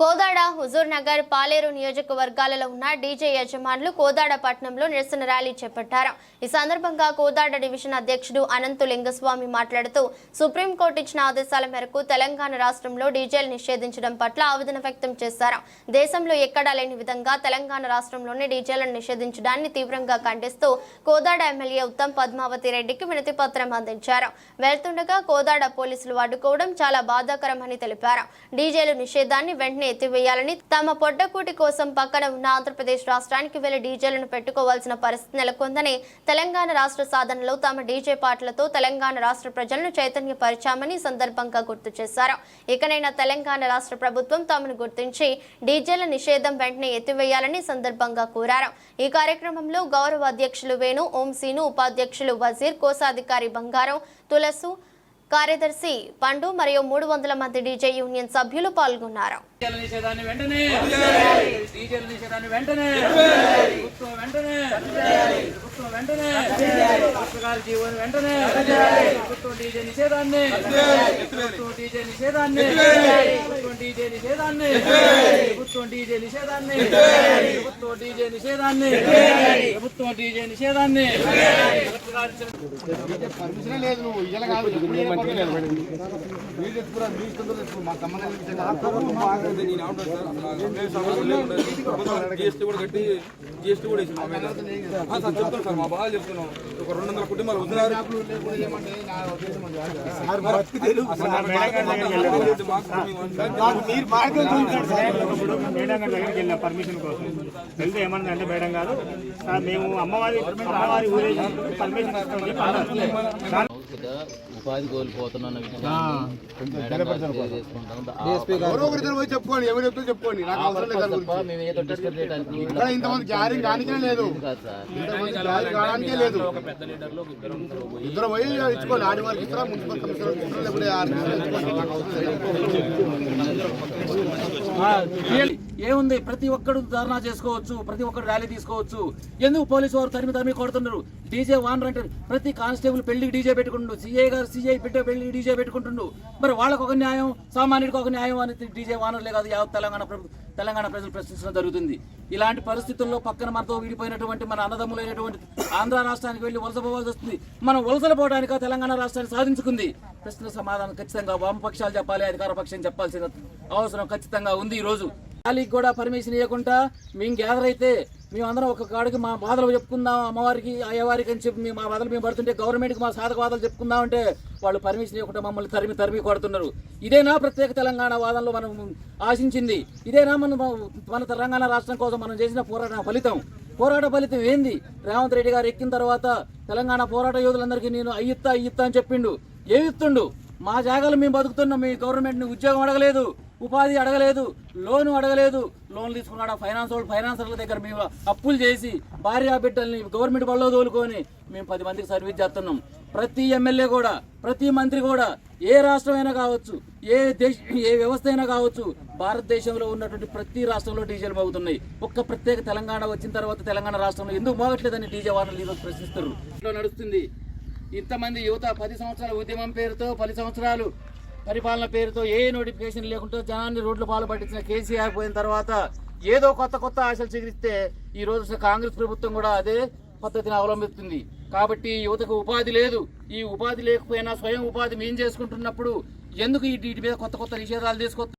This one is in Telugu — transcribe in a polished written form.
కోదాడ, హుజూర్ నగర్, పాలేరు నియోజకవర్గాలలో ఉన్న డీజే యజమానులు కోదాడ పట్టణంలో నిరసన ర్యాలీ చేపట్టారు. ఈ సందర్భంగా కోదాడ డివిజన్ అధ్యక్షుడు అనంతు లింగస్వామి మాట్లాడుతూ సుప్రీంకోర్టు ఇచ్చిన ఆదేశాల మేరకు తెలంగాణ రాష్ట్రంలో డీజేలు నిషేధించడం పట్ల ఆవేదన వ్యక్తం చేశారు. దేశంలో ఎక్కడా లేని విధంగా తెలంగాణ రాష్ట్రంలోనే డీజేలను నిషేధించడాన్ని తీవ్రంగా ఖండిస్తూ కోదాడ ఎమ్మెల్యే ఉత్తమ్ పద్మావతి రెడ్డికి వినతి పత్రం అందించారు. వెళ్తుండగా కోదాడ పోలీసులు అడ్డుకోవడం చాలా బాధాకరమని తెలిపారు. డీజేలు నిషేధాన్ని వెంటనే ఎత్తివేయాలని, తమ పొట్టకూటి కోసం పక్కన ఉన్న ఆంధ్రప్రదేశ్ రాష్ట్రానికి వెళ్లి డీజేలను పెట్టుకోవాల్సిన పరిస్థితి నెలకొందని, తెలంగాణ రాష్ట్ర సాధనలో తమ డీజే పాటలతో తెలంగాణ రాష్ట్ర ప్రజలను చైతన్యపరిచామని సందర్భంగా గుర్తు చేశారు. ఇకనైనా తెలంగాణ రాష్ట్ర ప్రభుత్వం తమను గుర్తించి డీజేల నిషేధం వెంటనే ఎత్తివేయాలని సందర్భంగా కోరారు. ఈ కార్యక్రమంలో గౌరవ అధ్యక్షులు వేణు, ఓంసీను, ఉపాధ్యక్షులు వజీర్, కోశాధికారి బంగారం, తులసు, కార్యదర్శి పండు మరియు 300 మంది డీజే యూనియన్ సభ్యులు పాల్గొన్నారు. జిఎస్టీ కూడా కట్టి జిఎస్టీ కూడా చెప్తున్నాం సార్, మా బాగా చెప్తున్నాం. ఒక 200 కుటుంబాలు వస్తున్నారు. పర్మిషన్ కోసం వెళ్తే ఏమన్నా మేడం గారు మేము అమ్మవారి ఊరేగి పర్మిషన్ ఇస్తామని ఉపాధి కోల్పోతున్న చెప్పుకోండి, ఎవరు చెప్తే చెప్పుకోండి. నాకు అవసరం లేదు. ఇంతమంది జారీ కానికే లేదు, లేదు. ఇద్దరు పోయి ఇచ్చుకోండి. ఆదివారికి ఇస్తారా, మున్సిపల్ కమిషనర్ లేకపోతే ఏముంది, ప్రతి ఒక్కరు ధర్నా చేసుకోవచ్చు, ప్రతి ఒక్కరు ర్యాలీ తీసుకోవచ్చు. ఎందుకు పోలీసు వారు తరిమి కొడుతున్నారు? డీజే వానర్ అంటే ప్రతి కానిస్టేబుల్ పెళ్లికి డీజే పెట్టుకుంటు, సిఐ గారు సిఐ పెళ్లికి డీజే పెట్టుకుంటుండు. మరి వాళ్ళకు ఒక న్యాయం, సామాన్యుడికి ఒక న్యాయం అని డీజే వానర్లే కాదు యావత్ తెలంగాణ ప్రజలు ప్రశ్నించడం జరుగుతుంది. ఇలాంటి పరిస్థితుల్లో పక్కన మనతో విడిపోయినటువంటి మన అన్నదమ్ములైనటువంటి ఆంధ్ర రాష్ట్రానికి వెళ్లి వలస పోవాల్సి వస్తుంది. మనం వలసలు పోవడానికి తెలంగాణ రాష్ట్రాన్ని సాధించుకుంది. ప్రశ్న సమాధానం ఖచ్చితంగా వామపక్షాలు చెప్పాలి, అధికార పక్షం చెప్పాల్సిన అవసరం ఖచ్చితంగా ఉంది. ఈ రోజు ర్యాలీకి కూడా పర్మిషన్ ఇవ్వకుండా మేము గ్యాదర్ అయితే మేమందరం ఒక కాడికి మా బాధలు చెప్పుకుందాం, అమ్మవారికి అయ్యవారికి అని చెప్పి మా బాధలు మేము పడుతుంటే గవర్నమెంట్కి మా సాధక బాధలు చెప్పుకుందాం అంటే వాళ్ళు పర్మిషన్ ఇవ్వకుండా మమ్మల్ని తరిమి కొడుతున్నారు. ఇదేనా ప్రత్యేక తెలంగాణ వాదనలో మనం ఆశించింది? ఇదేనా మన తెలంగాణ రాష్ట్రం కోసం మనం చేసిన పోరాట ఫలితం ఏంది? రేవంత్ రెడ్డి గారు ఎక్కిన తర్వాత తెలంగాణ పోరాట యోధులందరికీ నేను అయ్యిత్తా అని చెప్పిండు. ఏమిత్తుండు? మా జాగాలు మేము బతుకుతున్నాం. మీ గవర్నమెంట్ని ఉద్యోగం అడగలేదు, ఉపాధి అడగలేదు, లోను అడగలేదు. లోన్లు తీసుకున్నాడు ఫైనాన్సర్ల దగ్గర మేము అప్పులు చేసి భార్య బిడ్డల్ని గవర్నమెంట్ బళ్ళో తోలుకొని మేము 10 మందికి సర్వీస్ చేస్తున్నాం. ప్రతి ఎమ్మెల్యే కూడా, ప్రతి మంత్రి కూడా, ఏ రాష్ట్రమైనా కావచ్చు, ఏ వ్యవస్థ అయినా కావచ్చు, భారతదేశంలో ఉన్నటువంటి ప్రతి రాష్ట్రంలో డీజేలు మోగుతున్నాయి. ఒక్క ప్రత్యేక తెలంగాణ వచ్చిన తర్వాత తెలంగాణ రాష్ట్రంలో ఎందుకు మోగట్లేదని డీజే వార్తలు ఈరోజు ప్రశ్నిస్తారు. నడుస్తుంది ఇంతమంది యువత 10 సంవత్సరాల ఉద్యమం పేరుతో, 10 సంవత్సరాలు పరిపాలన పేరుతో ఏ నోటిఫికేషన్ లేకుండా జనాన్ని రోడ్లు పాలు పట్టించిన కేసీఆర్ పోయిన తర్వాత ఏదో కొత్త ఆశలు చిగిరిస్తే ఈ రోజు కాంగ్రెస్ ప్రభుత్వం కూడా అదే పద్ధతిని అవలంబిస్తుంది. కాబట్టి యువతకు ఉపాధి లేదు. ఈ ఉపాధి లేకపోయినా స్వయం ఉపాధి మేము చేసుకుంటున్నప్పుడు ఎందుకు వీటి మీద కొత్త నిషేధాలు తీసుకొస్తారు?